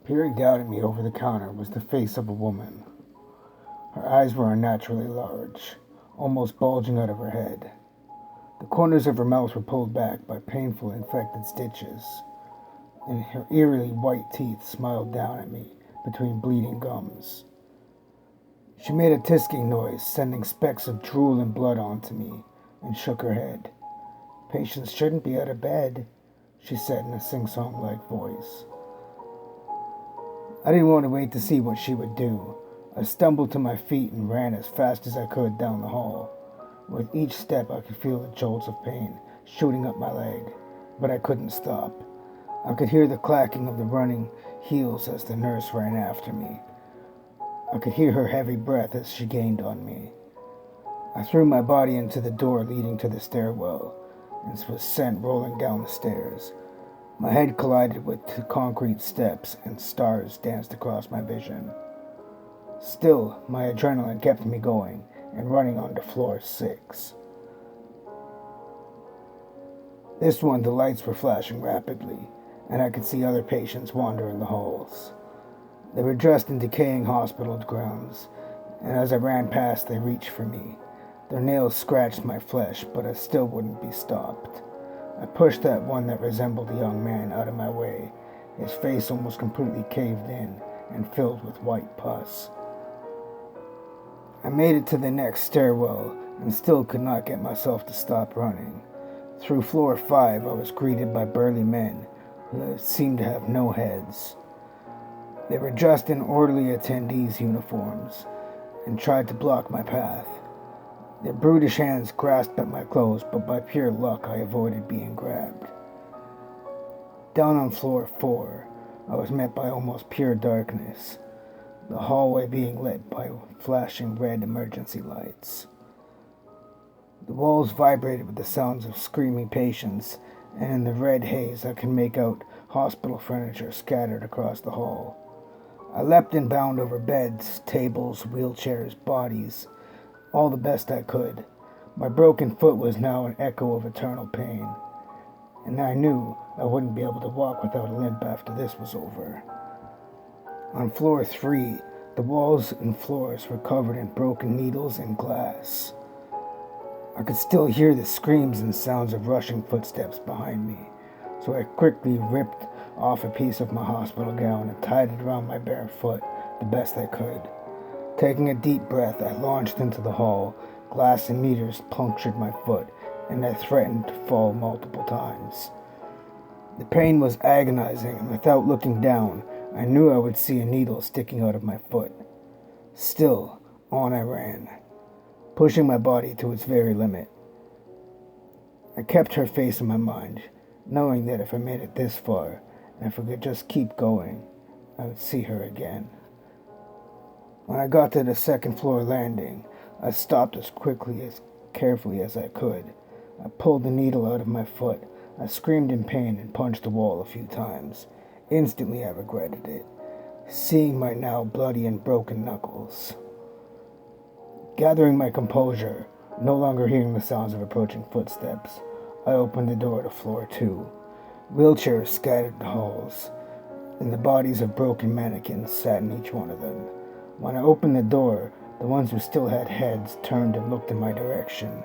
Peering down at me over the counter was the face of a woman. Her eyes were unnaturally large, almost bulging out of her head. The corners of her mouth were pulled back by painful infected stitches, and her eerily white teeth smiled down at me between bleeding gums. She made a tisking noise, sending specks of drool and blood onto me, and shook her head. "Patients shouldn't be out of bed," she said in a sing-song-like voice. I didn't want to wait to see what she would do. I stumbled to my feet and ran as fast as I could down the hall. With each step I could feel the jolts of pain shooting up my leg, but I couldn't stop. I could hear the clacking of the running heels as the nurse ran after me. I could hear her heavy breath as she gained on me. I threw my body into the door leading to the stairwell and was sent rolling down the stairs. My head collided with the concrete steps and stars danced across my vision. Still, my adrenaline kept me going and running onto floor 6. This one, the lights were flashing rapidly, and I could see other patients wandering the halls. They were dressed in decaying hospital gowns, and as I ran past, they reached for me. Their nails scratched my flesh, but I still wouldn't be stopped. I pushed that one that resembled a young man out of my way, his face almost completely caved in and filled with white pus. I made it to the next stairwell and still could not get myself to stop running. Through floor 5, I was greeted by burly men who seemed to have no heads. They were dressed in orderly attendees' uniforms and tried to block my path. Their brutish hands grasped at my clothes, but by pure luck I avoided being grabbed. Down on floor 4, I was met by almost pure darkness, the hallway being lit by flashing red emergency lights. The walls vibrated with the sounds of screaming patients, and in the red haze I could make out hospital furniture scattered across the hall. I leapt and bound over beds, tables, wheelchairs, bodies, all the best I could. My broken foot was now an echo of eternal pain, and I knew I wouldn't be able to walk without a limp after this was over. On floor 3, the walls and floors were covered in broken needles and glass. I could still hear the screams and sounds of rushing footsteps behind me, so I quickly ripped off a piece of my hospital gown and tied it around my bare foot the best I could. Taking a deep breath, I launched into the hall. Glass and meters punctured my foot, and I threatened to fall multiple times. The pain was agonizing, and without looking down, I knew I would see a needle sticking out of my foot. Still, on I ran, pushing my body to its very limit. I kept her face in my mind, knowing that if I made it this far, and if I could just keep going, I would see her again. When I got to the second floor landing, I stopped as carefully as I could. I pulled the needle out of my foot. I screamed in pain and punched the wall a few times. Instantly I regretted it, seeing my now bloody and broken knuckles. Gathering my composure, no longer hearing the sounds of approaching footsteps, I opened the door to floor 2. Wheelchairs scattered the halls, and the bodies of broken mannequins sat in each one of them. When I opened the door, the ones who still had heads turned and looked in my direction.